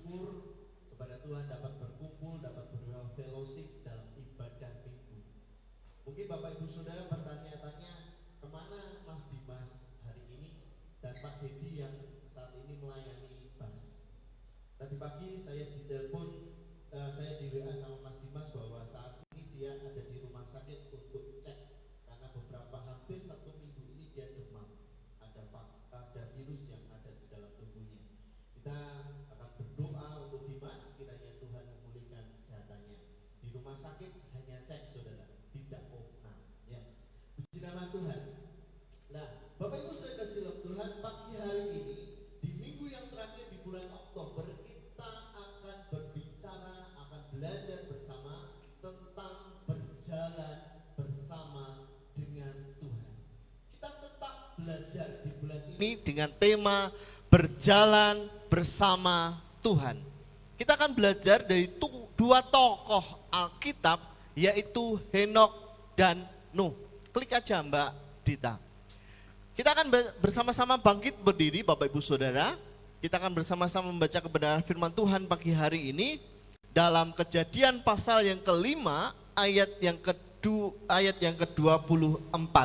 bersyukur kepada Tuhan dapat berkumpul, dapat berfellowship dalam ibadah minggu. Mungkin Bapak Ibu Saudara bertanya-tanya, kemana Mas Dimas hari ini dan Pak Dedi yang saat ini melayani BAS. Tadi pagi saya ditelepon, saya di WA sama Mas Dimas bahwa saat ini dia ada di rumah sakit untuk cek karena hampir 1 minggu ini dia demam, ada virus yang ada di dalam tubuhnya. Kita akan berdoa untuk Dimas, kiranya Tuhan memulihkan kesehatannya. Di rumah sakit hanya cek saudara, tidak opnam ya. Puji nama Tuhan. Nah, Bapak Ibu saya kasih Tuhan, pagi hari ini di minggu yang terakhir di bulan Oktober kita akan berbicara, akan belajar bersama tentang berjalan bersama dengan Tuhan. Kita tetap belajar di bulan ini dengan tema berjalan bersama Tuhan. Kita akan belajar dari dua tokoh Alkitab, yaitu Henok dan Nuh. Klik aja Mbak Dita. Kita akan bersama-sama bangkit berdiri Bapak Ibu Saudara. Kita akan bersama-sama membaca kebenaran firman Tuhan pagi hari ini dalam Kejadian pasal yang kelima ayat yang ke-24.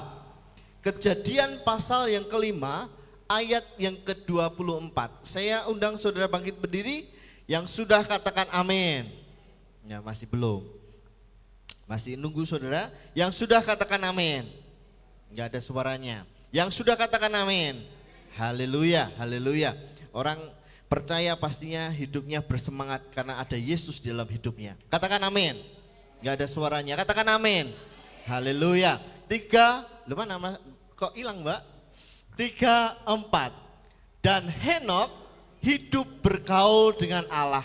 Kejadian pasal yang kelima ayat yang ke-24. Saya undang saudara bangkit berdiri, yang sudah katakan amin. Ya, masih belum. Masih nunggu saudara. Yang sudah katakan amin. Enggak ada suaranya. Yang sudah katakan amin. Haleluya, haleluya. Orang percaya pastinya hidupnya bersemangat karena ada Yesus di dalam hidupnya. Katakan amin. Enggak ada suaranya. Katakan amin. Haleluya. 3, mana kok hilang Mbak? 3, 4. Dan Henok hidup bergaul dengan Allah.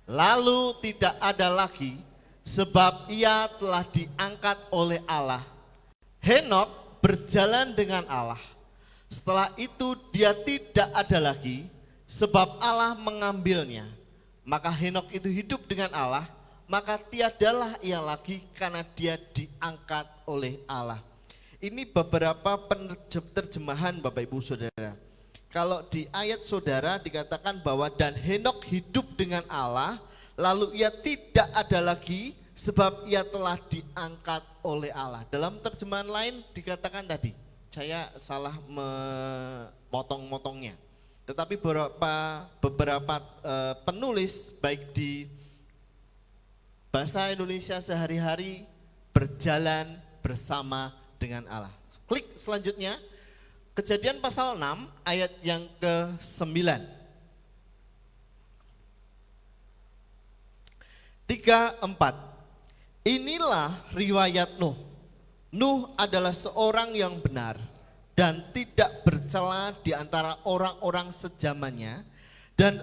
Lalu tidak ada lagi sebab ia telah diangkat oleh Allah. Henok berjalan dengan Allah. Setelah itu dia tidak ada lagi sebab Allah mengambilnya. Maka Henok itu hidup dengan Allah, maka tiadalah ia lagi karena dia diangkat oleh Allah. Ini beberapa terjemahan Bapak Ibu Saudara. Kalau di ayat saudara dikatakan bahwa dan Henok hidup dengan Allah, lalu ia tidak ada lagi sebab ia telah diangkat oleh Allah. Dalam terjemahan lain dikatakan tadi, saya salah memotong-motongnya. Tetapi beberapa penulis baik di bahasa Indonesia sehari-hari berjalan bersama dengan Allah. Klik selanjutnya, Kejadian pasal 6 ayat yang ke-9. 3, 4. Inilah riwayat Nuh. Nuh adalah seorang yang benar dan tidak bercela di antara orang-orang sezamannya, dan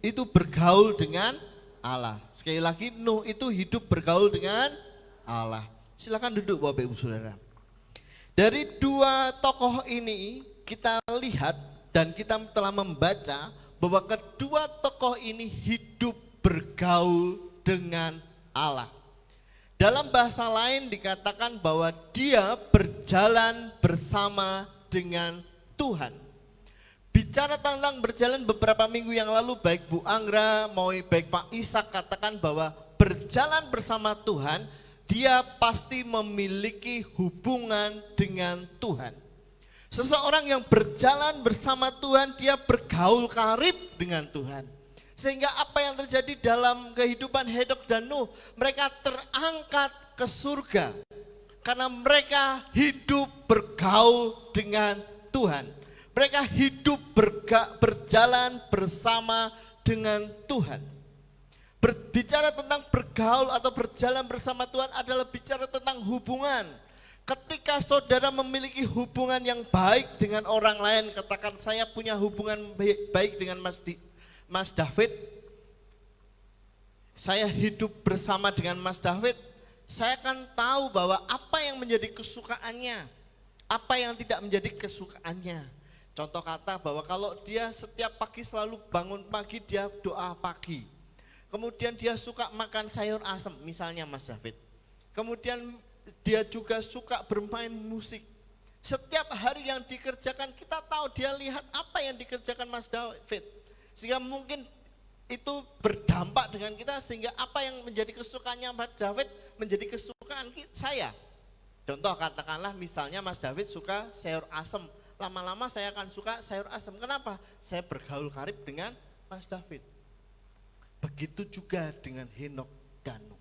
itu bergaul dengan Allah. Sekali lagi, Nuh itu hidup bergaul dengan Allah. Silakan duduk Bapak Ibu Saudara. Dari dua tokoh ini kita lihat dan kita telah membaca bahwa kedua tokoh ini hidup bergaul dengan Allah. Dalam bahasa lain dikatakan bahwa dia berjalan bersama dengan Tuhan. Bicara tentang berjalan beberapa minggu yang lalu, baik Bu Anggra maupun baik Pak Ishak katakan bahwa berjalan bersama Tuhan, dia pasti memiliki hubungan dengan Tuhan. Seseorang yang berjalan bersama Tuhan, dia bergaul karib dengan Tuhan. Sehingga apa yang terjadi dalam kehidupan Henok dan Nuh, mereka terangkat ke surga. Karena mereka hidup bergaul dengan Tuhan. Mereka hidup berjalan bersama dengan Tuhan. Berbicara tentang bergaul atau berjalan bersama Tuhan adalah bicara tentang hubungan. Ketika saudara memiliki hubungan yang baik dengan orang lain, katakan saya punya hubungan baik dengan Mas David, saya hidup bersama dengan Mas David, saya akan tahu bahwa apa yang menjadi kesukaannya, apa yang tidak menjadi kesukaannya. Contoh kata bahwa kalau dia setiap pagi selalu bangun pagi, dia doa pagi. Kemudian dia suka makan sayur asem, misalnya Mas David. Kemudian dia juga suka bermain musik. Setiap hari yang dikerjakan, kita tahu dia lihat apa yang dikerjakan Mas David. Sehingga mungkin itu berdampak dengan kita sehingga apa yang menjadi kesukaannya Mas David menjadi kesukaan saya. Contoh katakanlah misalnya Mas David suka sayur asem, lama-lama saya akan suka sayur asem. Kenapa? Saya bergaul karib dengan Mas David. Begitu juga dengan Henok dan Nuh.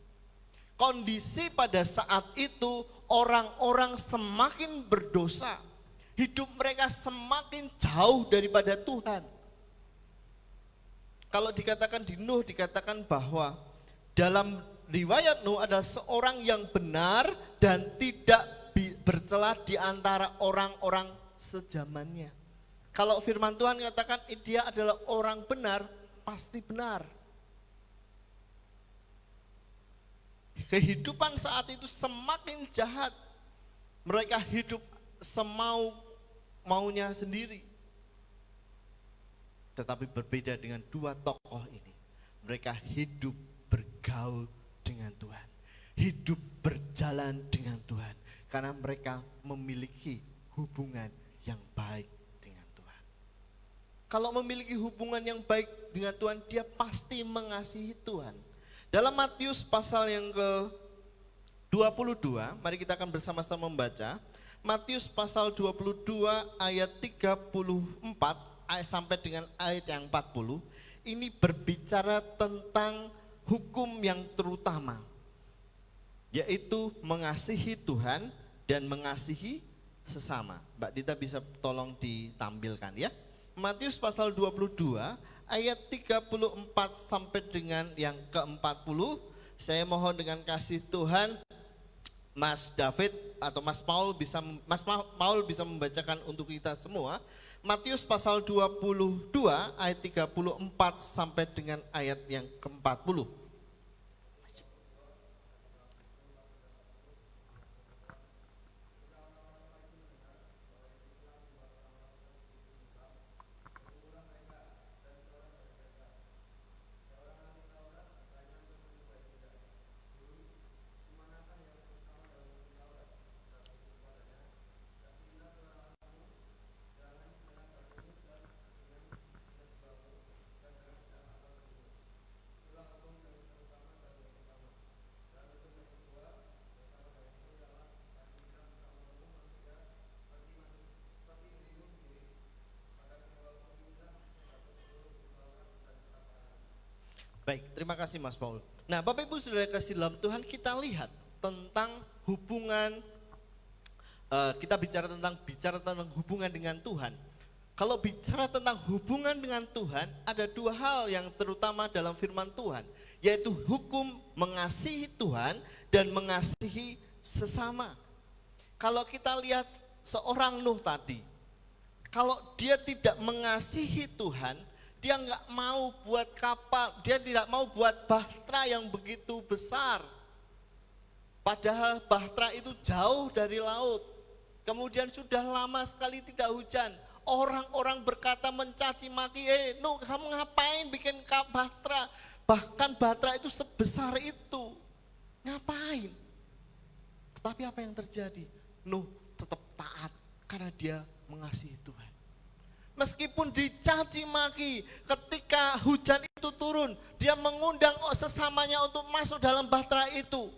Kondisi pada saat itu orang-orang semakin berdosa, hidup mereka semakin jauh daripada Tuhan. Kalau dikatakan di Nuh, dikatakan bahwa dalam riwayat Nuh adalah seorang yang benar dan tidak bercela di antara orang-orang sezamannya. Kalau firman Tuhan katakan dia adalah orang benar, pasti benar. Kehidupan saat itu semakin jahat. Mereka hidup semau-maunya sendiri. Tetapi berbeda dengan dua tokoh ini. Mereka hidup bergaul dengan Tuhan. Hidup berjalan dengan Tuhan. Karena mereka memiliki hubungan yang baik dengan Tuhan. Kalau memiliki hubungan yang baik dengan Tuhan, dia pasti mengasihi Tuhan. Dalam Matius pasal yang ke-22, mari kita akan bersama-sama membaca. Matius pasal 22 ayat 34 sampai dengan ayat yang 40, ini berbicara tentang hukum yang terutama, yaitu mengasihi Tuhan dan mengasihi sesama. Mbak Dita bisa tolong ditampilkan ya. Matius pasal 22 ayat 34 sampai dengan yang ke-40. Saya mohon dengan kasih Tuhan Mas David atau Mas Paul bisa membacakan untuk kita semua. Matius pasal 22 ayat 34 sampai dengan ayat yang ke-40. Baik, terima kasih Mas Paul. Nah, Bapak Ibu Saudara kasih dalam Tuhan, kita lihat tentang hubungan, kita bicara tentang hubungan dengan Tuhan. Kalau bicara tentang hubungan dengan Tuhan, ada dua hal yang terutama dalam firman Tuhan, yaitu hukum mengasihi Tuhan dan mengasihi sesama. Kalau kita lihat seorang Nuh tadi, kalau dia tidak mengasihi Tuhan, dia nggak mau buat kapal, dia tidak mau buat bahtera yang begitu besar. Padahal bahtera itu jauh dari laut. Kemudian sudah lama sekali tidak hujan. Orang-orang berkata mencaci maki, Nuh kamu ngapain bikin bahtera? Bahkan bahtera itu sebesar itu. Ngapain? Tetapi apa yang terjadi? Nuh tetap taat karena dia mengasihi Tuhan. Meskipun dicaci maki, ketika hujan itu turun, dia mengundang sesamanya untuk masuk dalam bahtera itu.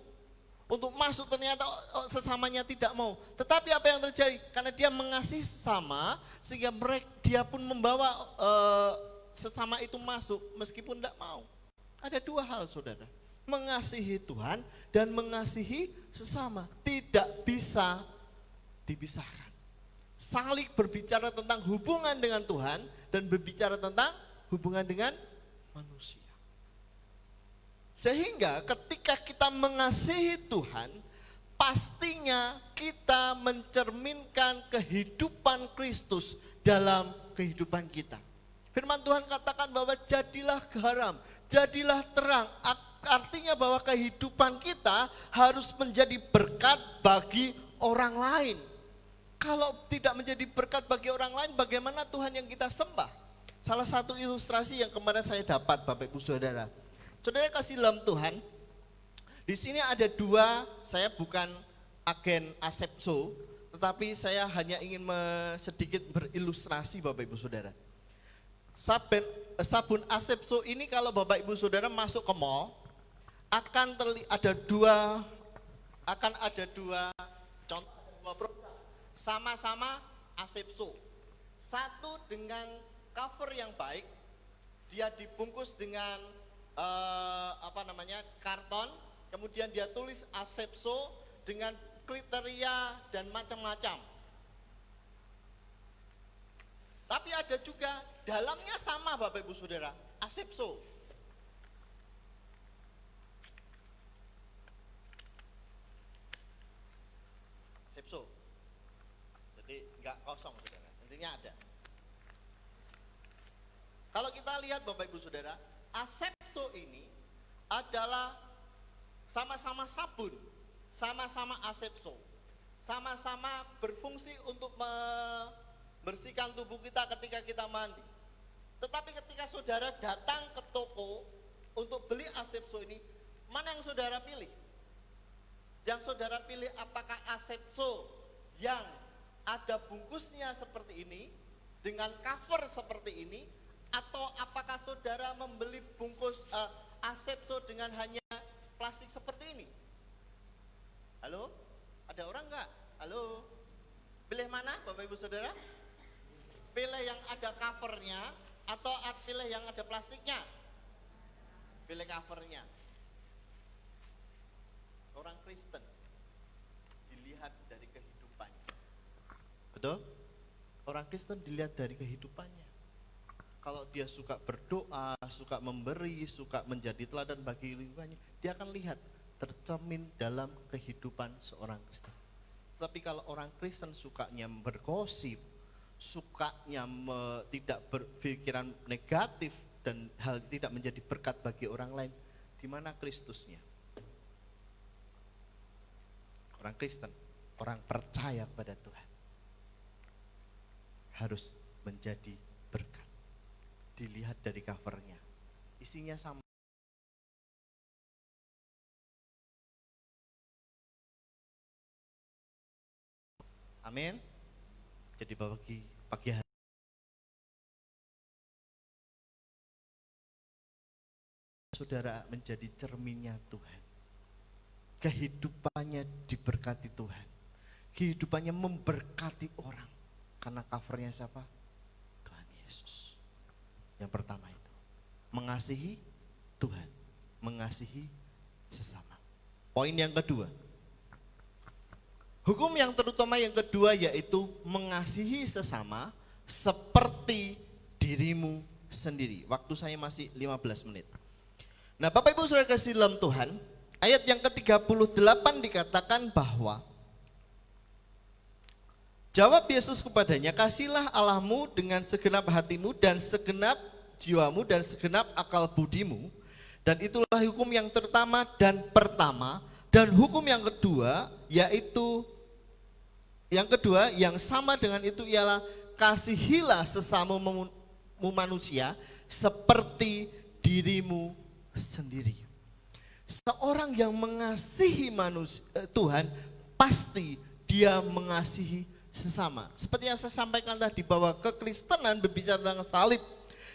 Untuk masuk ternyata sesamanya tidak mau. Tetapi apa yang terjadi? Karena dia mengasihi sesama, sehingga dia pun membawa sesama itu masuk meskipun tidak mau. Ada dua hal saudara, mengasihi Tuhan dan mengasihi sesama. Tidak bisa dipisahkan. Saling berbicara tentang hubungan dengan Tuhan dan berbicara tentang hubungan dengan manusia. Sehingga ketika kita mengasihi Tuhan, pastinya kita mencerminkan kehidupan Kristus dalam kehidupan kita. Firman Tuhan katakan bahwa jadilah garam, jadilah terang. Artinya bahwa kehidupan kita harus menjadi berkat bagi orang lain. Kalau tidak menjadi berkat bagi orang lain, bagaimana Tuhan yang kita sembah? Salah satu ilustrasi yang kemarin saya dapat, Bapak Ibu Saudara. Saudara kasih dalam Tuhan, di sini ada dua, saya bukan agen asepso, tetapi saya hanya ingin sedikit berilustrasi Bapak Ibu Saudara. sabun Asepso ini kalau Bapak Ibu Saudara masuk ke mall akan ada dua contoh, dua produk sama-sama Asepso. Satu dengan cover yang baik, dia dibungkus dengan karton, kemudian dia tulis Asepso dengan kriteria dan macam-macam. Tapi ada juga dalamnya sama Bapak Ibu Saudara, Asepso. Asepso. Jadi enggak kosong Saudara, intinya ada. Kalau kita lihat Bapak Ibu Saudara, Asepso ini adalah sama-sama sabun, sama-sama Asepso, sama-sama berfungsi untuk membersihkan tubuh kita ketika kita mandi. Tetapi ketika saudara datang ke toko untuk beli Asepso ini, mana yang saudara pilih? Yang saudara pilih apakah Asepso yang ada bungkusnya seperti ini, dengan cover seperti ini, atau apakah saudara membeli bungkus Asepso dengan hanya plastik seperti ini? Halo? Ada orang enggak? Halo? Pilih mana Bapak Ibu Saudara? Pilih yang ada covernya atau pilih yang ada plastiknya? Pilih covernya. Orang Kristen dilihat dari kehidupannya. Betul? Orang Kristen dilihat dari kehidupannya. Kalau dia suka berdoa, suka memberi, suka menjadi teladan bagi lingkungannya, dia akan lihat tercermin dalam kehidupan seorang Kristen. Tapi kalau orang Kristen sukanya bergosip, sukanya tidak berpikiran negatif dan hal tidak menjadi berkat bagi orang lain, di mana Kristusnya? Orang Kristen, orang percaya kepada Tuhan, harus menjadi berkat. Dilihat dari covernya, isinya sama. Amin. Jadi pagi hari saudara menjadi cerminnya Tuhan. Kehidupannya diberkati Tuhan. Kehidupannya memberkati orang. Karena covernya siapa? Tuhan Yesus. Yang pertama itu, mengasihi Tuhan, mengasihi sesama. Poin yang kedua, hukum yang terutama yang kedua yaitu mengasihi sesama seperti dirimu sendiri. Waktu saya masih 15 menit. Nah Bapak Ibu Saudara kasih dalam Tuhan, ayat yang ke-38 dikatakan bahwa jawab Yesus kepadanya, kasihilah Allahmu dengan segenap hatimu dan segenap jiwamu dan segenap akal budimu, dan itulah hukum yang terutama dan pertama. Dan hukum yang kedua yaitu yang sama dengan itu ialah kasihilah sesamamu manusia seperti dirimu sendiri. Seorang yang mengasihi Tuhan pasti dia mengasihi sesama. Seperti yang saya sampaikan tadi bahwa kekristenan berbicara tentang salib.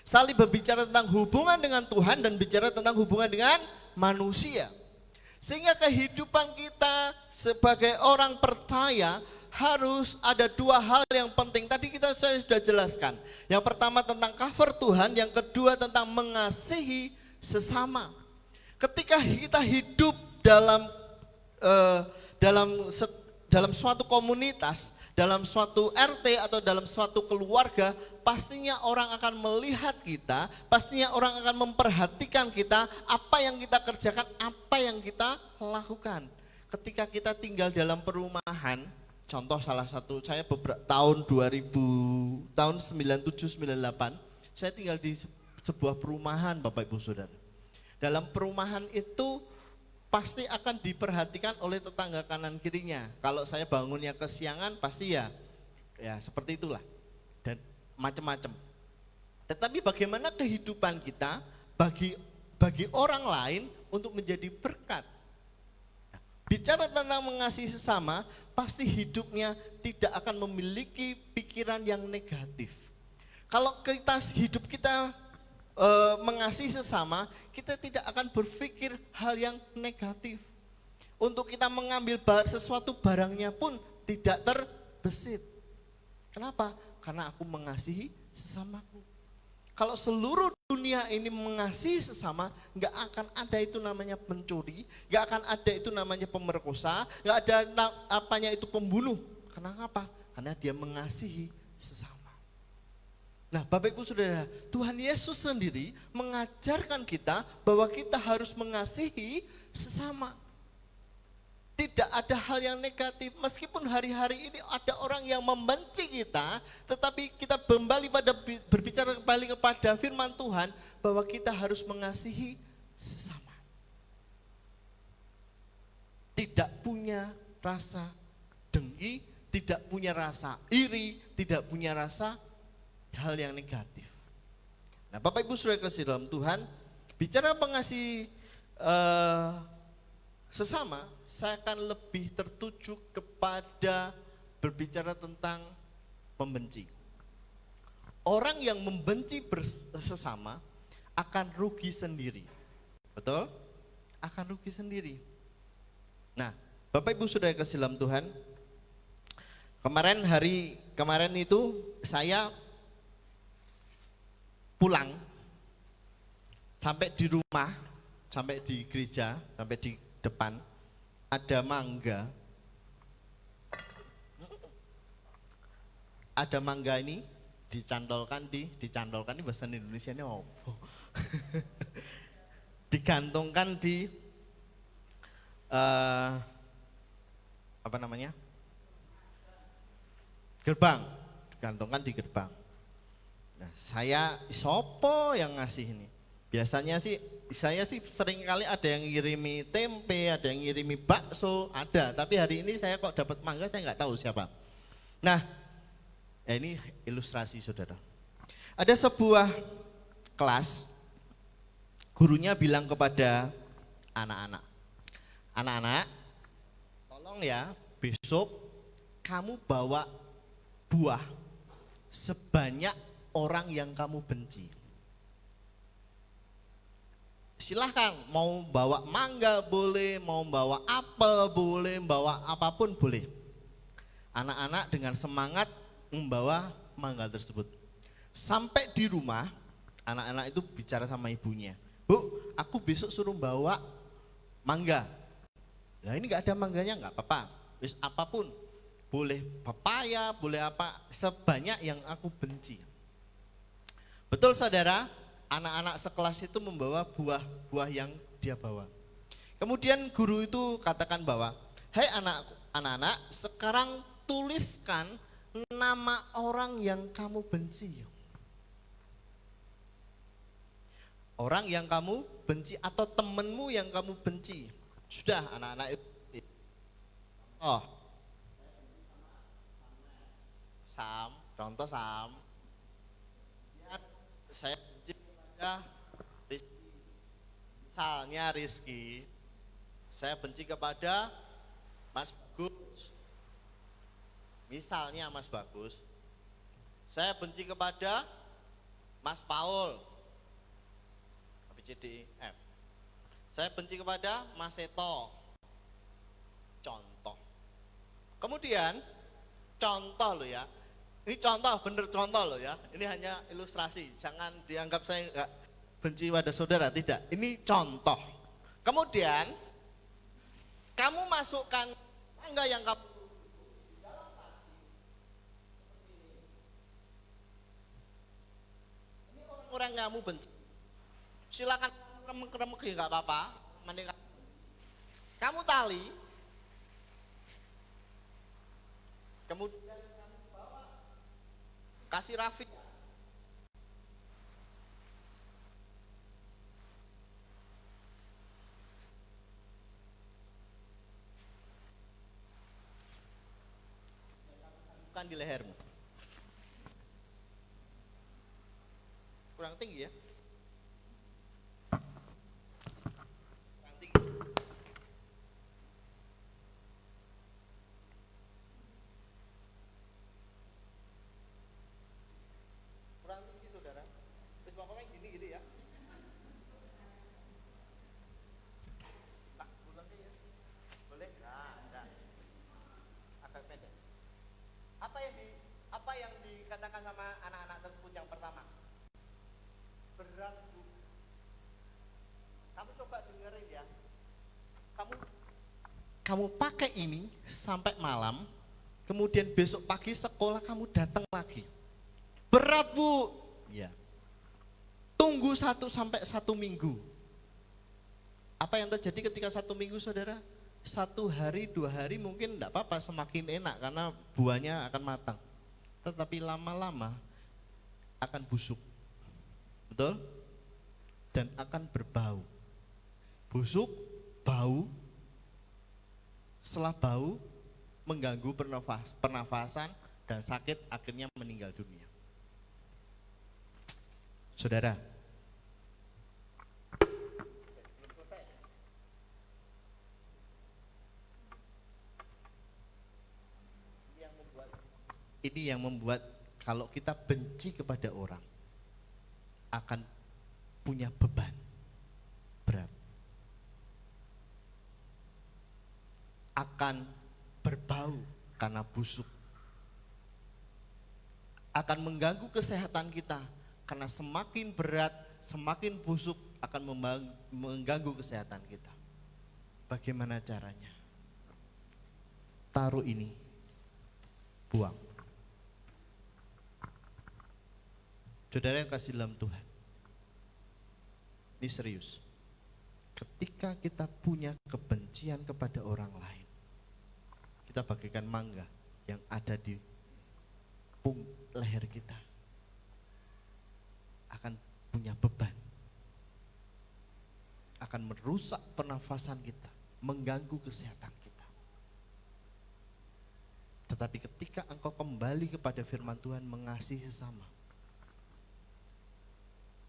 Salib berbicara tentang hubungan dengan Tuhan dan bicara tentang hubungan dengan manusia. Sehingga kehidupan kita sebagai orang percaya harus ada dua hal yang penting. Tadi saya sudah jelaskan. Yang pertama tentang cover Tuhan, yang kedua tentang mengasihi sesama. Ketika kita hidup dalam suatu komunitas, dalam suatu RT atau dalam suatu keluarga, pastinya orang akan melihat kita, pastinya orang akan memperhatikan kita, apa yang kita kerjakan, apa yang kita lakukan. Ketika kita tinggal dalam perumahan, contoh salah satu saya beberapa tahun 97 98, saya tinggal di sebuah perumahan Bapak Ibu Saudara. Dalam perumahan itu pasti akan diperhatikan oleh tetangga kanan kirinya. Kalau saya bangunnya kesiangan pasti ya seperti itulah dan macam-macam. Tetapi bagaimana kehidupan kita bagi orang lain untuk menjadi berkat. Bicara tentang mengasihi sesama, pasti hidupnya tidak akan memiliki pikiran yang negatif. Kalau hidup kita mengasihi sesama, kita tidak akan berpikir hal yang negatif. Untuk kita mengambil sesuatu barangnya pun tidak terbesit. Kenapa? Karena aku mengasihi sesamaku. Kalau seluruh dunia ini mengasihi sesama, nggak akan ada itu namanya pencuri, nggak akan ada itu namanya pemerkosa, nggak ada apanya itu pembunuh. Kenapa? Karena dia mengasihi sesama. Nah, Bapak Ibu Saudara, Tuhan Yesus sendiri mengajarkan kita bahwa kita harus mengasihi sesama. Tidak ada hal yang negatif, meskipun hari-hari ini ada orang yang membenci kita, tetapi kita berbicara kembali kepada firman Tuhan bahwa kita harus mengasihi sesama. Tidak punya rasa dengki, tidak punya rasa iri, tidak punya rasa hal yang negatif. Nah, Bapak Ibu Saudara kasih dalam Tuhan, bicara mengasihi sesama, saya akan lebih tertuju kepada berbicara tentang membenci. Orang yang membenci sesama akan rugi sendiri. Betul? Akan rugi sendiri. Nah, Bapak Ibu Saudara kasih dalam Tuhan, kemarin itu saya pulang, sampai di rumah, sampai di gereja, sampai di depan ada mangga. Ada mangga ini dicantolkan ini bahasa Indonesia ini apa? Digantungkan di apa namanya? Gerbang, digantungkan di gerbang. Nah, saya sopo yang ngasih ini. Biasanya sih saya sering kali ada yang ngirimi tempe, ada yang ngirimi bakso, ada. Tapi hari ini saya kok dapat mangga, saya nggak tahu siapa. Nah, ini ilustrasi saudara. Ada sebuah kelas, gurunya bilang kepada anak-anak, tolong ya besok kamu bawa buah sebanyak orang yang kamu benci. Silahkan, mau bawa mangga boleh, mau bawa apel boleh, bawa apapun boleh. Anak-anak dengan semangat membawa mangga tersebut. Sampai di rumah, anak-anak itu bicara sama ibunya, Bu, aku besok suruh bawa mangga. Nah, ini gak ada mangganya, gak apa-apa, wis apapun, boleh pepaya, boleh apa, sebanyak yang aku benci. Betul saudara? Anak-anak sekelas itu membawa buah-buah yang dia bawa. Kemudian guru itu katakan bahwa, "Hai anak-anak, sekarang tuliskan nama orang yang kamu benci." Orang yang kamu benci atau temenmu yang kamu benci. Sudah anak-anak itu. Oh. Contoh Sam. Saya benci kepada Rizky. Misalnya Rizky, saya benci kepada Mas Bagus. Misalnya Mas Bagus, saya benci kepada Mas Paul. ABCDEF. Saya benci kepada Mas Seto. Contoh. Kemudian contoh loh ya. Ini contoh, bener contoh loh ya. Ini hanya ilustrasi, jangan dianggap saya enggak benci pada saudara, tidak. Ini contoh. Kemudian kamu masukkan mangga yang kamu di dalam plastik seperti ini. Ini orang-orang yang kamu benci. Silakan remek-remek ya enggak apa-apa. Kamu tali. Kemudian kasih Rafiq. Bukan di lehermu. Kurang tinggi ya. Kurang tinggi. Kurang tinggi saudara. Terus pokoknya gini gitu ya. sama anak-anak tersebut yang pertama. Berat Bu. Kamu coba dengerin ya. Kamu pakai ini sampai malam, kemudian besok pagi sekolah kamu datang lagi. Berat Bu. Ya. Tunggu 1 sampai 1 minggu. Apa yang terjadi ketika 1 minggu saudara? 1 hari, 2 hari mungkin enggak apa-apa, semakin enak karena buahnya akan matang. Tetapi lama-lama akan busuk. Betul? Dan akan berbau. Busuk, bau. Setelah bau, mengganggu pernafasan dan sakit, akhirnya meninggal dunia. Saudara, ini yang membuat kalau kita benci kepada orang akan punya beban berat, akan berbau karena busuk, akan mengganggu kesehatan kita karena semakin berat, semakin busuk akan mengganggu kesehatan kita. Bagaimana caranya? Taruh ini, buang. Saudara yang kasih dalam Tuhan, ini serius. Ketika kita punya kebencian kepada orang lain, kita bagaikan mangga yang ada di leher kita, akan punya beban, akan merusak pernafasan kita, mengganggu kesehatan kita. Tetapi ketika engkau kembali kepada firman Tuhan, mengasihi sesama,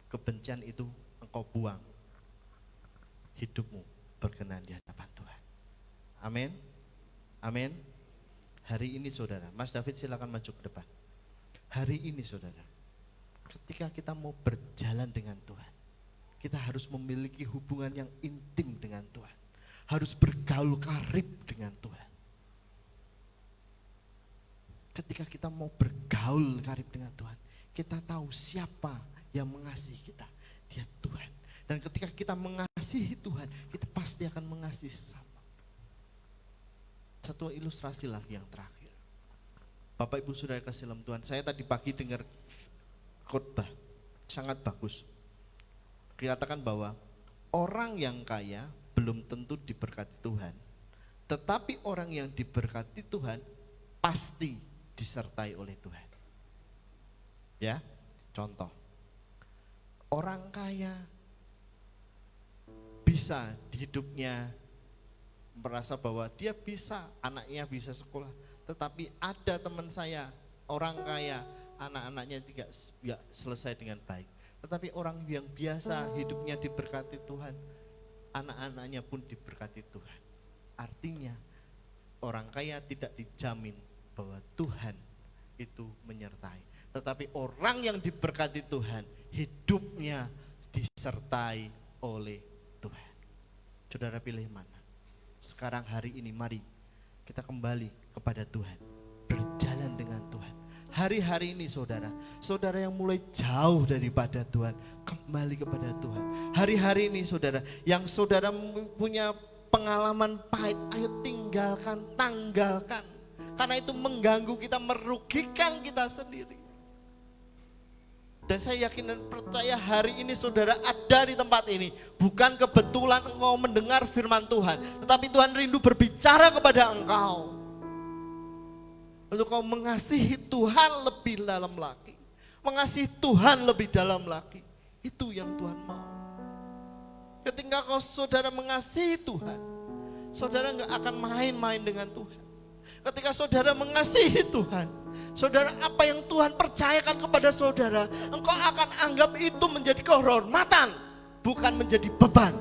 kebencian itu engkau buang, hidupmu berkenan di hadapan Tuhan. Amin. Amin. Hari ini saudara, Mas David silakan maju ke depan. Hari ini saudara, ketika kita mau berjalan dengan Tuhan, kita harus memiliki hubungan yang intim dengan Tuhan, harus bergaul karib dengan Tuhan. Ketika kita mau bergaul karib dengan Tuhan, kita tahu siapa yang mengasihi kita, dia Tuhan. Dan ketika kita mengasihi Tuhan, kita pasti akan mengasihi sesama. Satu ilustrasi lagi yang terakhir. Bapak Ibu Saudara kasih dalam Tuhan, saya tadi pagi dengar khotbah sangat bagus. Dikatakan bahwa orang yang kaya belum tentu diberkati Tuhan, tetapi orang yang diberkati Tuhan pasti disertai oleh Tuhan. Ya, contoh. Orang kaya bisa di hidupnya merasa bahwa dia bisa, anaknya bisa sekolah. Tetapi ada teman saya, orang kaya, anak-anaknya tidak selesai dengan baik. Tetapi orang yang biasa hidupnya diberkati Tuhan, anak-anaknya pun diberkati Tuhan. Artinya orang kaya tidak dijamin bahwa Tuhan itu menyertai. Tetapi orang yang diberkati Tuhan, hidupnya disertai oleh Tuhan. Saudara pilih mana? Sekarang hari ini mari kita kembali kepada Tuhan, berjalan dengan Tuhan. Hari-hari ini saudara, saudara yang mulai jauh daripada Tuhan, kembali kepada Tuhan. Hari-hari ini saudara, yang saudara punya pengalaman pahit, ayo tinggalkan, tanggalkan. Karena itu mengganggu kita, merugikan kita sendiri. Dan saya yakin dan percaya hari ini saudara ada di tempat ini, bukan kebetulan engkau mendengar firman Tuhan, tetapi Tuhan rindu berbicara kepada engkau. Untuk kau mengasihi Tuhan lebih dalam lagi, mengasihi Tuhan lebih dalam lagi. Itu yang Tuhan mau. Ketika kau saudara mengasihi Tuhan, saudara gak akan main-main dengan Tuhan. Ketika saudara mengasihi Tuhan, saudara apa yang Tuhan percayakan kepada saudara, engkau akan anggap itu menjadi kehormatan, bukan menjadi beban.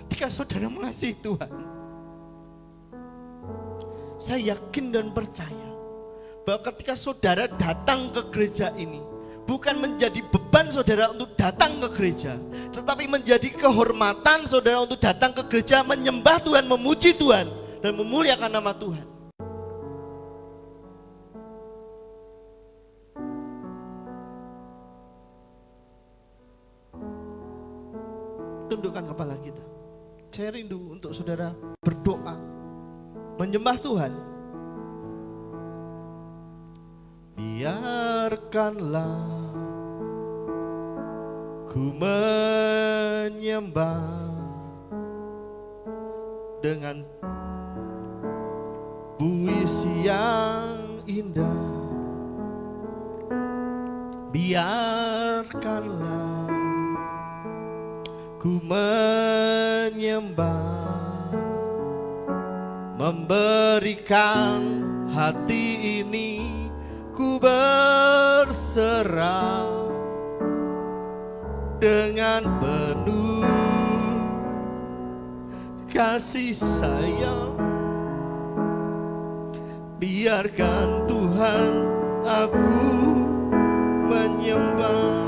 Ketika saudara mengasihi Tuhan, saya yakin dan percaya bahwa ketika saudara datang ke gereja ini, bukan menjadi beban saudara untuk datang ke gereja, tetapi menjadi kehormatan saudara untuk datang ke gereja, menyembah Tuhan, memuji Tuhan, dan memuliakan nama Tuhan. Tundukkan kepala kita. Saya rindu untuk saudara berdoa, menyembah Tuhan. Biarkanlah ku menyembah dengan puisi yang indah. Biarkanlah ku menyembah, memberikan hati ini ku berserah dengan penuh kasih sayang. Biarkan Tuhan aku menyembah.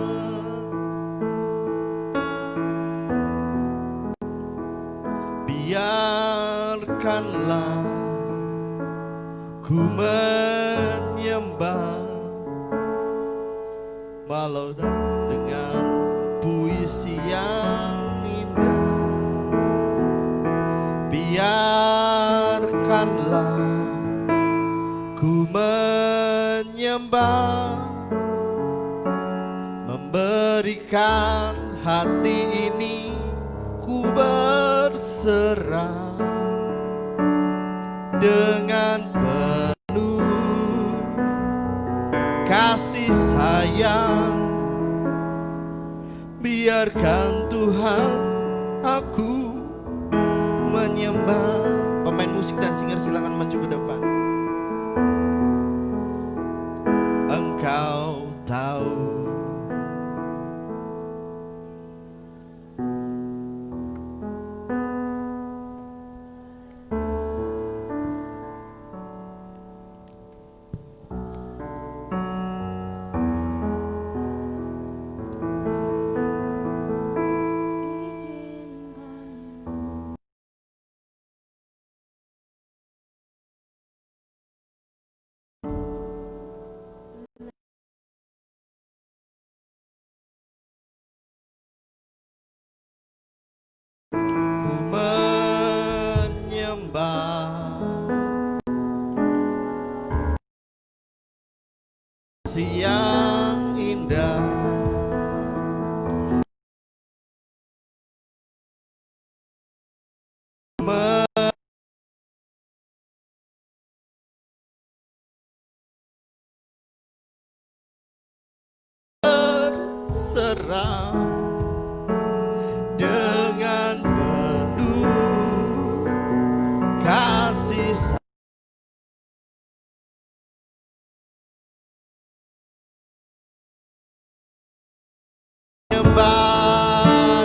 Biarkanlah ku menyembah walau dengan puisi yang indah. Biarkanlah ku menyembah, memberikan hati ini ku berserah dengan penuh kasih sayang. Biarkan Tuhan aku menyembah. Pemain musik dan singer silakan maju ke depan. Engkau tahu ku menyembah yang indah. Berserah dengan penuh kasih sayang.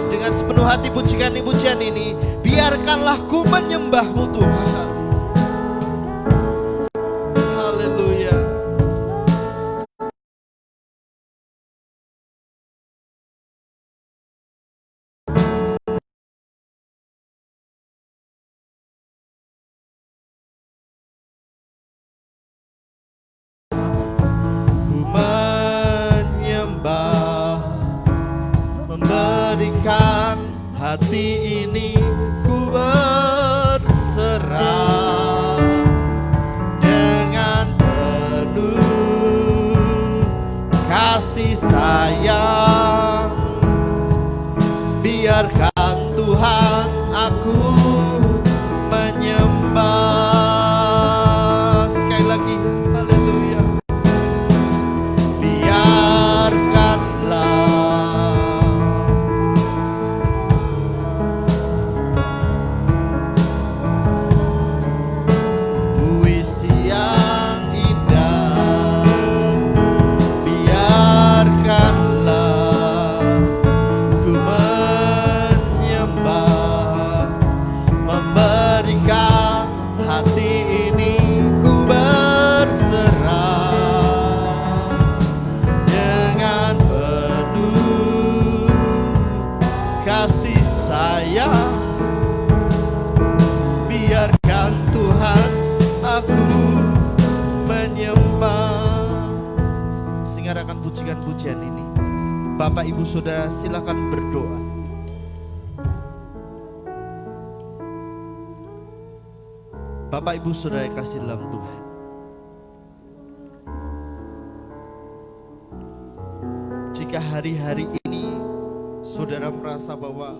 Dengan sepenuh hati pujian ini, biarkanlah ku menyembahmu Tuhan. Haleluya. Ku menyembah, memberikan hati ini ku berserah dengan penuh kasih sayang. Biarkan Tuhan aku menyembah. Sekali lagi, haleluya. Biarkanlah menyembah. Singarakan pujian-pujian ini. Bapak Ibu Saudara silakan berdoa. Bapak Ibu Saudara yang kasih dalam Tuhan, jika hari-hari ini saudara merasa bahwa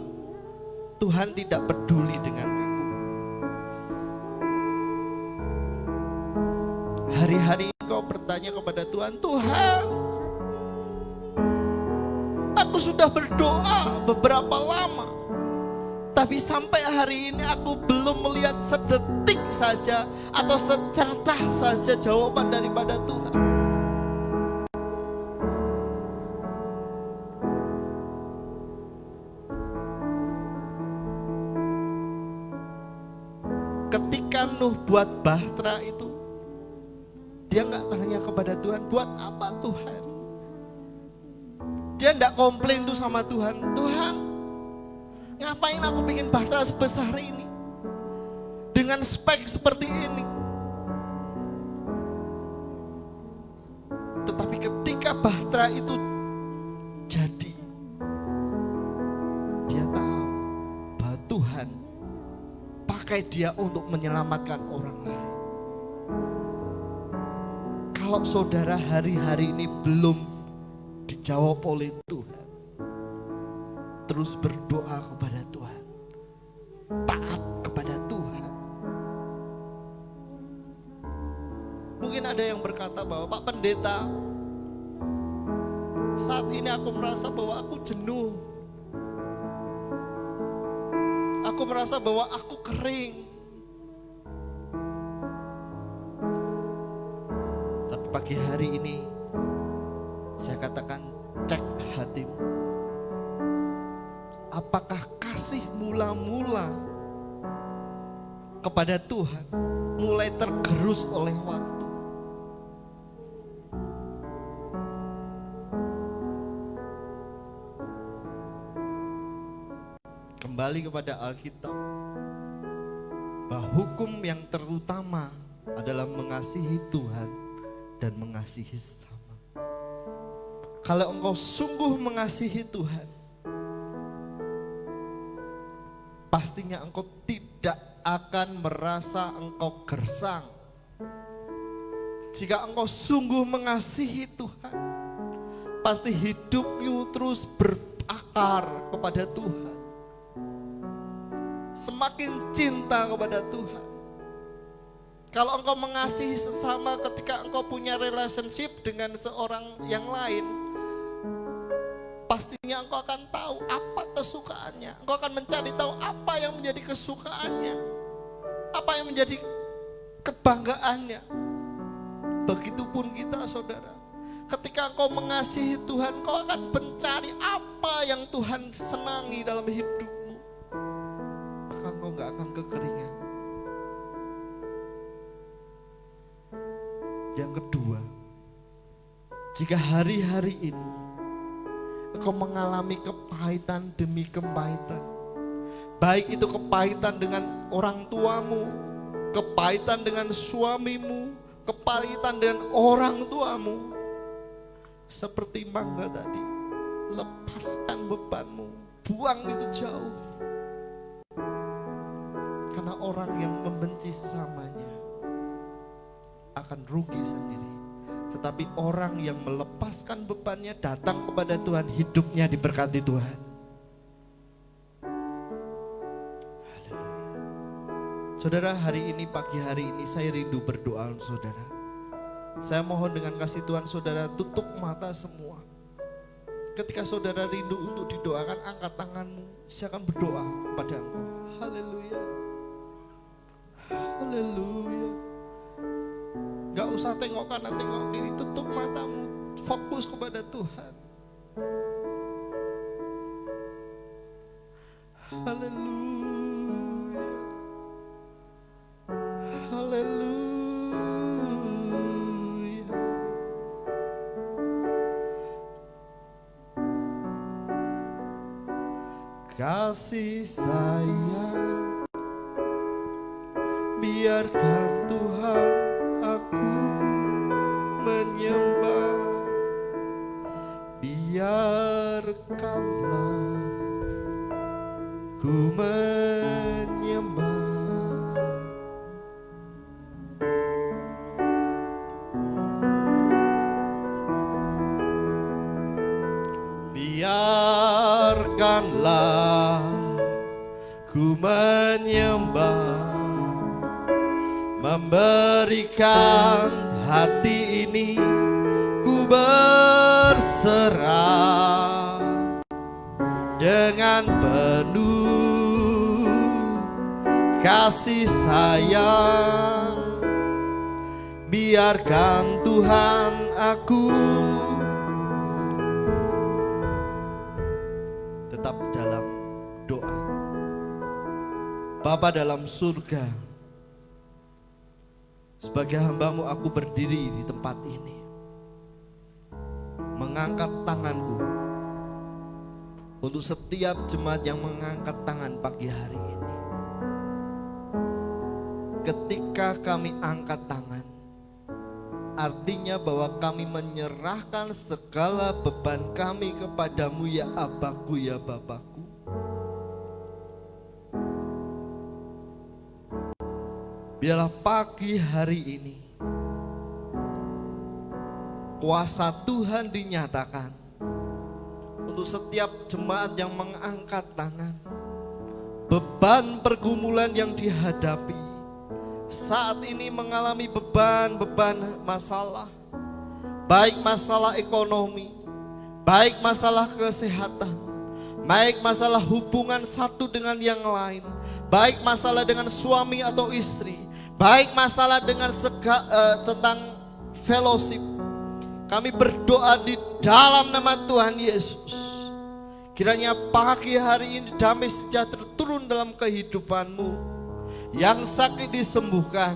Tuhan tidak peduli dengan kamu, hari-hari ini kau bertanya kepada Tuhan, Tuhan, aku sudah berdoa beberapa lama, tapi sampai hari ini aku belum melihat sedetik saja atau secercah saja jawaban daripada Tuhan. Ketika Nuh buat bahtera itu, dia nggak tanya kepada Tuhan, buat apa Tuhan? Dia nggak komplain tuh sama Tuhan, Tuhan, ngapain aku bikin bahtera sebesar ini dengan spek seperti ini? Tetapi ketika bahtera itu jadi, dia tahu bahwa Tuhan pakai dia untuk menyelamatkan orang lain. Kalau saudara hari-hari ini belum dijawab oleh Tuhan, terus berdoa kepada Tuhan, taat kepada Tuhan. Mungkin ada yang berkata bahwa Pak Pendeta, saat ini aku merasa bahwa aku jenuh, aku merasa bahwa aku kering. Tapi pagi hari ini saya katakan, cek hatimu. Apakah kasih mula-mula kepada Tuhan mulai tergerus oleh waktu? Kembali kepada Alkitab, bahwa hukum yang terutama adalah mengasihi Tuhan dan mengasihi sesama. Kalau engkau sungguh mengasihi Tuhan, pastinya engkau tidak akan merasa engkau gersang. Jika engkau sungguh mengasihi Tuhan, pasti hidupmu terus berakar kepada Tuhan. Semakin cinta kepada Tuhan. Kalau engkau mengasihi sesama ketika engkau punya relationship dengan seorang yang lain, pastinya engkau akan tahu apa kesukaannya. Engkau akan mencari tahu apa yang menjadi kesukaannya, apa yang menjadi kebanggaannya. Begitupun kita, saudara. Ketika engkau mengasihi Tuhan, engkau akan mencari apa yang Tuhan senangi dalam hidupmu. Maka engkau gak akan kekeringan. Yang kedua, jika hari-hari ini engkau mengalami kepahitan demi kepahitan, baik itu kepahitan dengan orang tuamu, kepahitan dengan suamimu, kepahitan dengan orang tuamu, seperti mangga tadi, lepaskan bebanmu, buang itu jauh. Karena orang yang membenci sesamanya akan rugi sendiri. Tetapi orang yang melepaskan bebannya, datang kepada Tuhan, hidupnya diberkati Tuhan. Haleluya. Saudara, hari ini, pagi hari ini saya rindu berdoa untuk saudara. Saya mohon dengan kasih Tuhan, saudara tutup mata semua. Ketika saudara rindu untuk didoakan, angkat tanganmu. Saya akan berdoa kepada engkau. Haleluya. Haleluya. Gak usah tengok kanan, tengok kiri, tutup matamu, fokus kepada Tuhan. Haleluya. Haleluya. Kasih sayang, biarkan Tuhan aku biarkanlah ku menyembah. Biarkanlah ku menyembah, memberikan hati ini ku berserah dengan penuh kasih sayang. Biarkan Tuhan aku tetap dalam doa. Bapa dalam surga, sebagai hamba-Mu aku berdiri di tempat ini, mengangkat tanganku untuk setiap jemaat yang mengangkat tangan pagi hari ini. Ketika kami angkat tangan, artinya bahwa kami menyerahkan segala beban kami kepadamu ya Abaku ya Bapakku. Biarlah pagi hari ini kuasa Tuhan dinyatakan untuk setiap jemaat yang mengangkat tangan. Beban pergumulan yang dihadapi saat ini, mengalami beban-beban masalah, baik masalah ekonomi, baik masalah kesehatan, baik masalah hubungan satu dengan yang lain, baik masalah dengan suami atau istri, baik masalah dengan tentang fellowship. Kami berdoa di dalam nama Tuhan Yesus, kiranya pagi hari ini damai sejahtera turun dalam kehidupanmu. Yang sakit disembuhkan,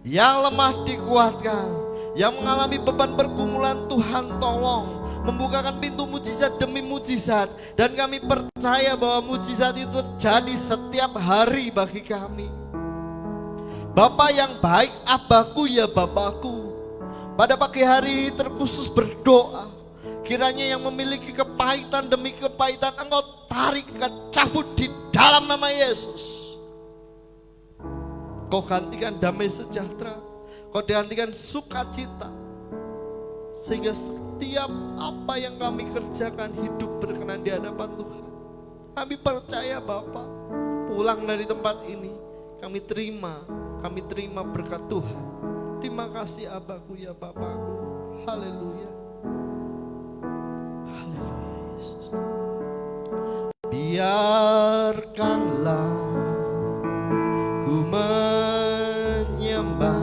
yang lemah dikuatkan, yang mengalami beban pergumulan Tuhan tolong membukakan pintu mujizat demi mujizat. Dan kami percaya bahwa mujizat itu terjadi setiap hari bagi kami. Bapa yang baik, Abaku ya Bapakku, pada pagi hari ini terkhusus berdoa, kiranya yang memiliki kepahitan demi kepahitan Engkau tarik, cabut di dalam nama Yesus. Kau gantikan damai sejahtera, Kau gantikan sukacita, sehingga setiap apa yang kami kerjakan hidup berkenan di hadapan Tuhan. Kami percaya Bapa, pulang dari tempat ini kami terima berkat Tuhan. Terima kasih Abaku ya Bapakku. Haleluya. Haleluya Yesus. Biarkanlah ku menyembah,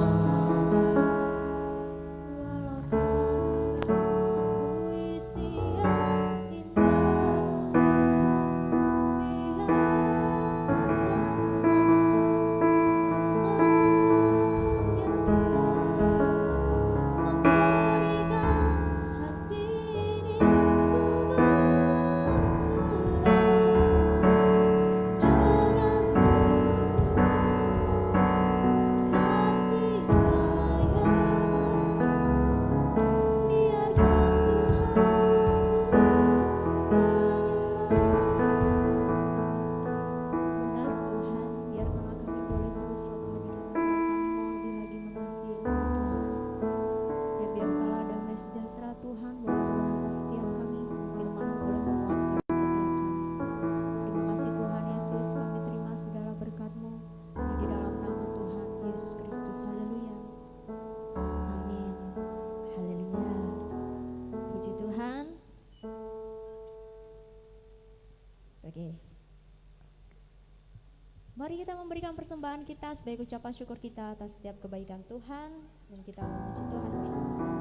Mari kita memberikan persembahan kita sebagai ucapan syukur kita atas setiap kebaikan Tuhan, dan kita memuji Tuhan bersama-sama.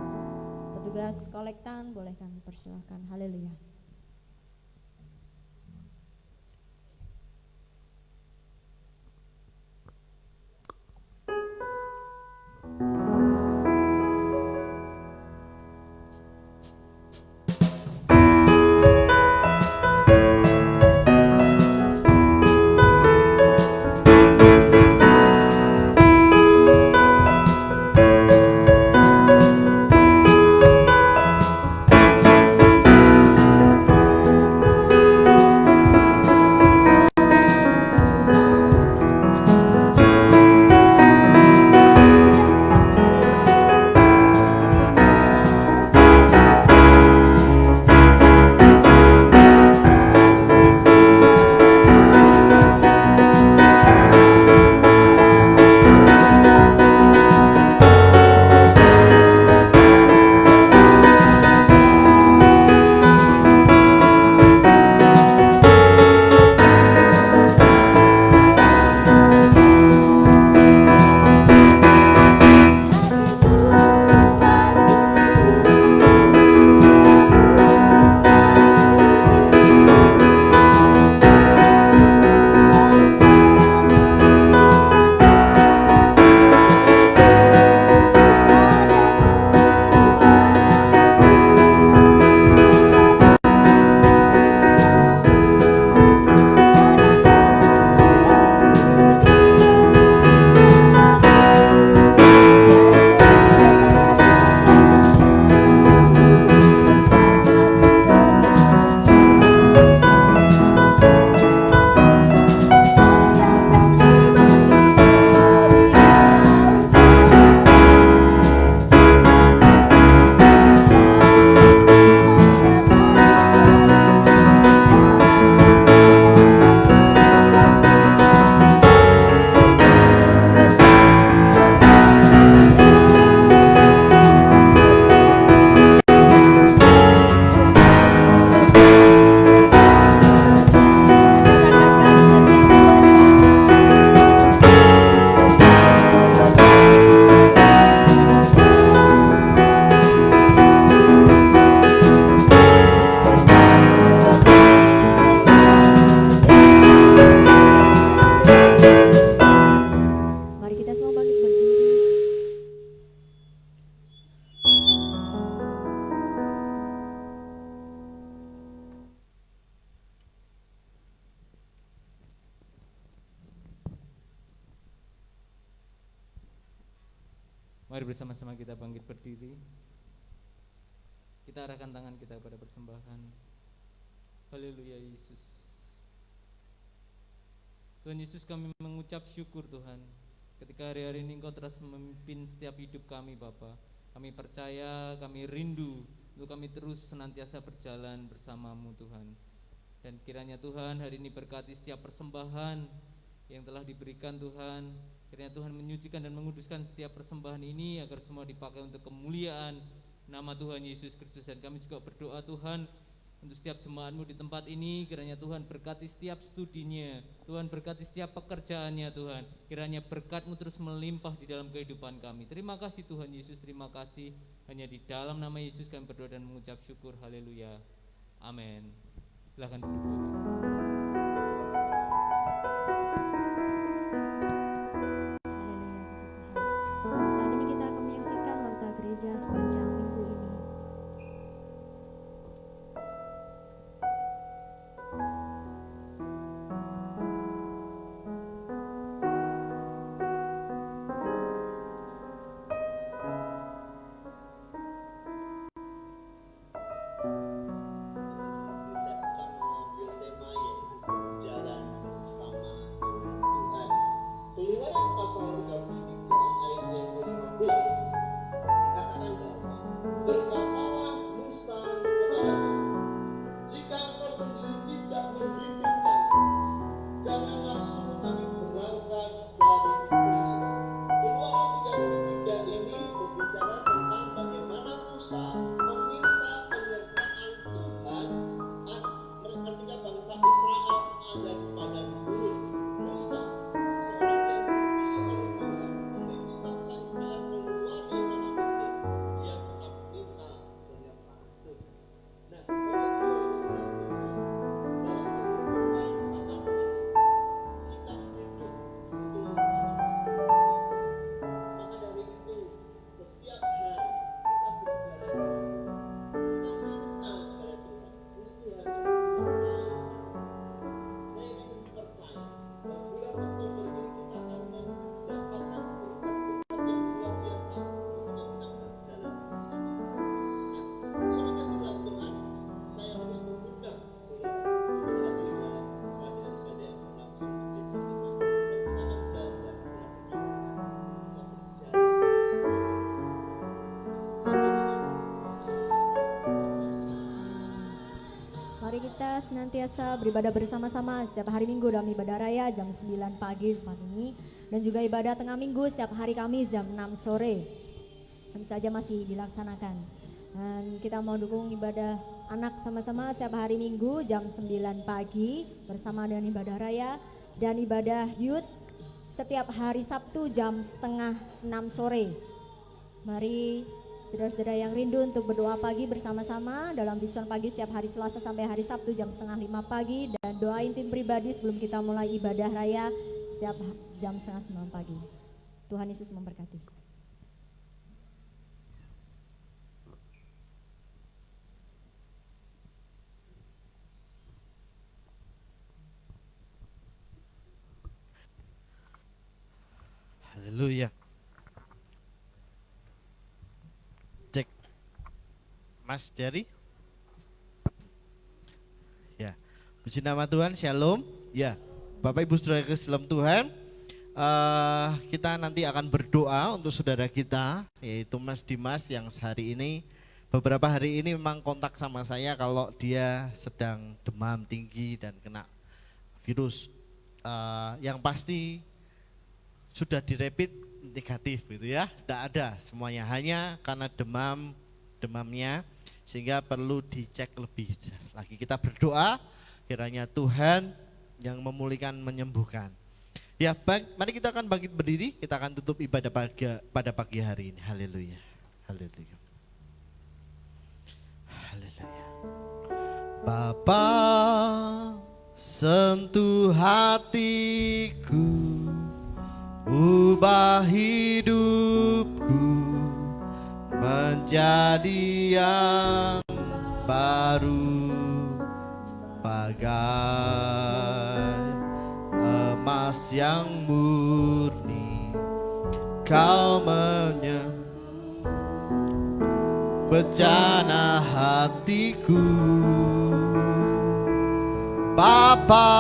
Petugas kolektan boleh kami persilahkan. Haleluya. Mari bersama-sama kita bangkit berdiri. Kita arahkan tangan kita pada persembahan. Haleluya Yesus. Tuhan Yesus, kami mengucap syukur Tuhan, ketika hari-hari ini Engkau terus memimpin setiap hidup kami Bapa. Kami percaya, kami rindu untuk kami terus senantiasa berjalan bersama-Mu Tuhan. Dan kiranya Tuhan hari ini berkati setiap persembahan yang telah diberikan Tuhan. Kiranya Tuhan menyucikan dan menguduskan setiap persembahan ini agar semua dipakai untuk kemuliaan nama Tuhan Yesus Kristus. Dan kami juga berdoa Tuhan untuk setiap jemaat-Mu di tempat ini. Kiranya Tuhan berkati setiap studinya, Tuhan berkati setiap pekerjaannya Tuhan. Kiranya berkat-Mu terus melimpah di dalam kehidupan kami. Terima kasih Tuhan Yesus, terima kasih. Hanya di dalam nama Yesus kami berdoa dan mengucap syukur. Haleluya, amin. Silakan duduk. Haleluya, puji Tuhan. Saat ini kita akan menyaksikan warta gereja sepanjang minggu ini. Mari kita senantiasa beribadah bersama-sama setiap hari Minggu dalam ibadah raya jam 9 pagi tempat ini, dan juga ibadah tengah minggu setiap hari Kamis jam 6 sore. Tentu saja masih dilaksanakan. Dan kita mau dukung ibadah anak sama-sama setiap hari Minggu jam 9 pagi bersama dengan ibadah raya, dan ibadah youth setiap hari Sabtu jam setengah 6 sore. Mari saudara-saudara yang rindu untuk berdoa pagi bersama-sama dalam Bikson pagi setiap hari Selasa sampai hari Sabtu jam setengah 5 pagi, dan doa intim pribadi sebelum kita mulai ibadah raya setiap jam setengah 9 pagi. Tuhan Yesus memberkati. Haleluya. Cek. Mas Jerry. Ya. Puji nama Tuhan, Shalom. Ya. Bapak Ibu Saudara ke dalam Tuhan, kita nanti akan berdoa untuk saudara kita, yaitu Mas Dimas yang sehari ini, beberapa hari ini memang kontak sama saya kalau dia sedang demam tinggi dan kena virus. Yang pasti sudah direpit negatif gitu ya, tidak ada semuanya, hanya karena demamnya sehingga perlu dicek lebih lagi. Kita berdoa kiranya Tuhan yang memulihkan, menyembuhkan. Ya baik, mari kita akan bangkit berdiri, kita akan tutup ibadah pada pagi hari ini. Haleluya, haleluya, haleluya. Bapa, sentuh hatiku, ubah hidupku menjadi yang baru, bagai emas yang murni. Kau bejana hatiku. Bapa,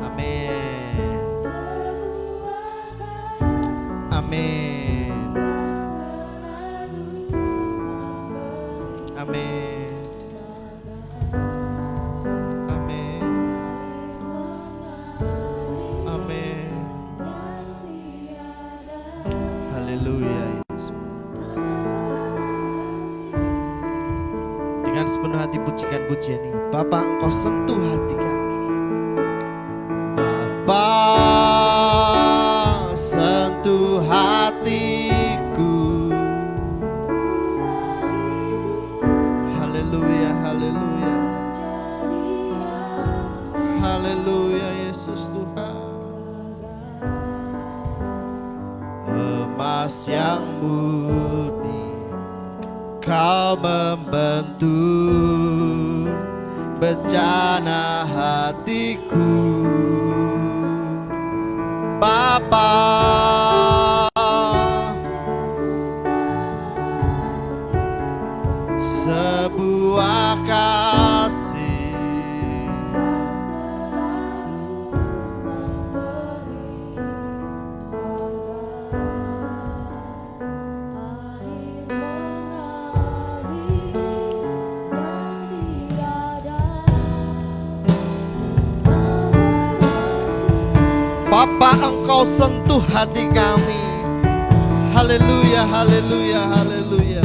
amin, amin, amin, amin, amin. Haleluya. Dengan sepenuh hati pujikan pujian ini, Bapa, Engkau sentuh hati kami. Bapa, sentuh hatiku. Haleluya, haleluya, haleluya, Yesus Tuhan. Emas yang murni Kau membentuk bejana hatiku. Bapa, sebuah kasih Bapa, Engkau sentuh hati kami. Haleluya, haleluya, haleluya.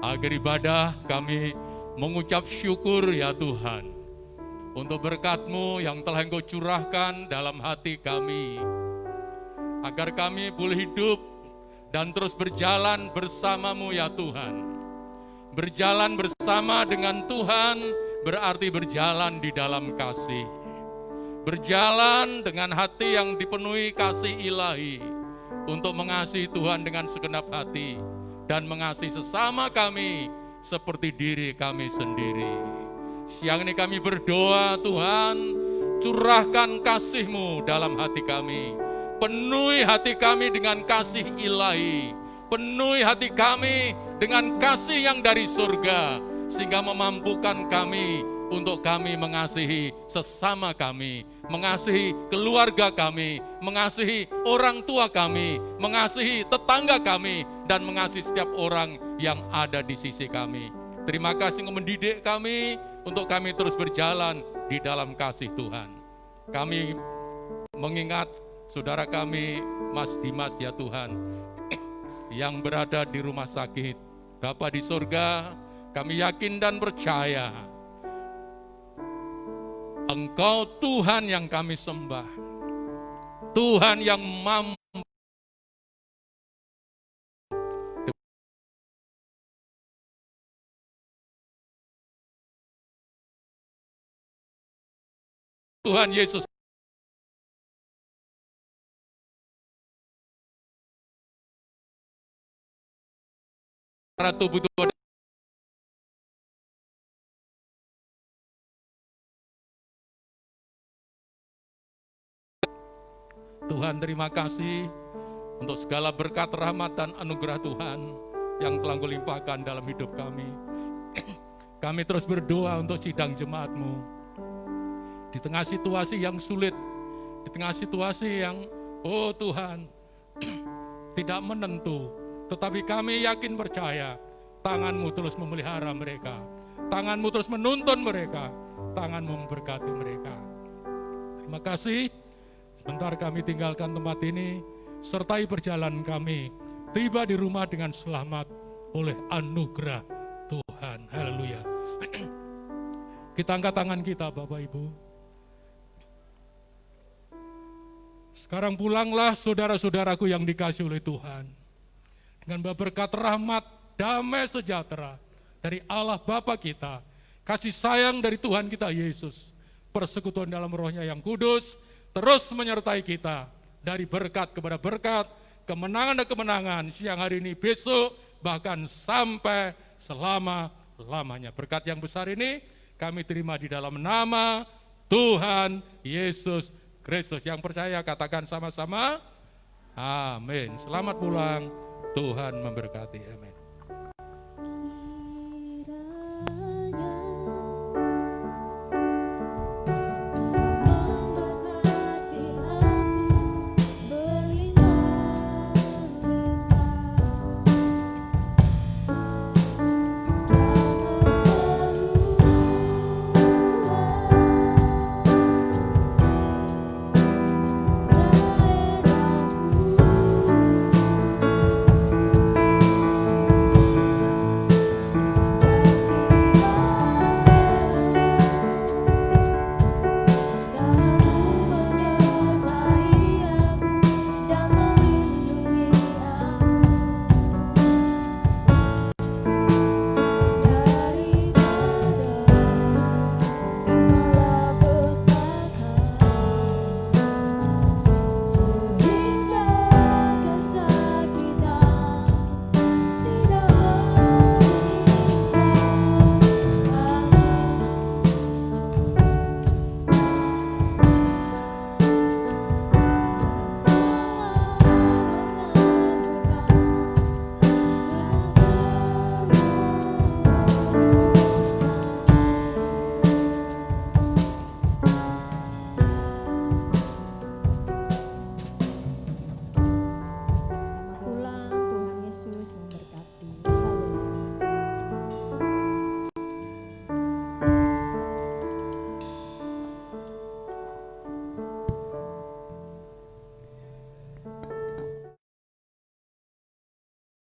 Akhir ibadah kami mengucap syukur ya Tuhan untuk berkat-Mu yang telah Engkau curahkan dalam hati kami, agar kami boleh hidup dan terus berjalan bersama-Mu ya Tuhan. Berjalan bersama dengan Tuhan berarti berjalan di dalam kasih. Berjalan dengan hati yang dipenuhi kasih ilahi untuk mengasihi Tuhan dengan segenap hati dan mengasihi sesama kami seperti diri kami sendiri. Siang ini kami berdoa, Tuhan, curahkan kasih-Mu dalam hati kami. Penuhi hati kami dengan kasih ilahi. Penuhi hati kami dengan kasih yang dari surga, sehingga memampukan kami untuk kami mengasihi sesama kami, mengasihi keluarga kami, mengasihi orang tua kami, mengasihi tetangga kami, dan mengasihi setiap orang yang ada di sisi kami. Terima kasih Engkau mendidik kami untuk kami terus berjalan di dalam kasih Tuhan. Kami mengingat saudara kami, Mas Dimas ya Tuhan, yang berada di rumah sakit. Bapa di surga, kami yakin dan percaya Engkau Tuhan yang kami sembah, Tuhan yang mampu, Tuhan Yesus tubuh Tuhan Tuhan, terima kasih untuk segala berkat, rahmat, dan anugerah Tuhan yang telah Engkau limpahkan dalam hidup kami. Kami terus berdoa untuk sidang jemaat-Mu. Di tengah situasi yang sulit, di tengah situasi yang, oh Tuhan, tidak menentu, tetapi kami yakin percaya, tangan-Mu terus memelihara mereka, tangan-Mu terus menuntun mereka, tangan-Mu memberkati mereka. Terima kasih, sebentar kami tinggalkan tempat ini, sertai perjalanan kami, tiba di rumah dengan selamat oleh anugerah Tuhan. Haleluya. Kita angkat tangan kita, Bapak Ibu. Sekarang pulanglah saudara-saudaraku yang dikasihi oleh Tuhan, dengan berkat rahmat, damai sejahtera dari Allah Bapa kita, kasih sayang dari Tuhan kita Yesus, persekutuan dalam Roh-Nya yang kudus, terus menyertai kita dari berkat kepada berkat, kemenangan dan kemenangan, siang hari ini, besok, bahkan sampai selama-lamanya. Berkat yang besar ini kami terima di dalam nama Tuhan Yesus Kristus. Yang percaya katakan sama-sama, amin. Selamat pulang, Tuhan memberkati, amin.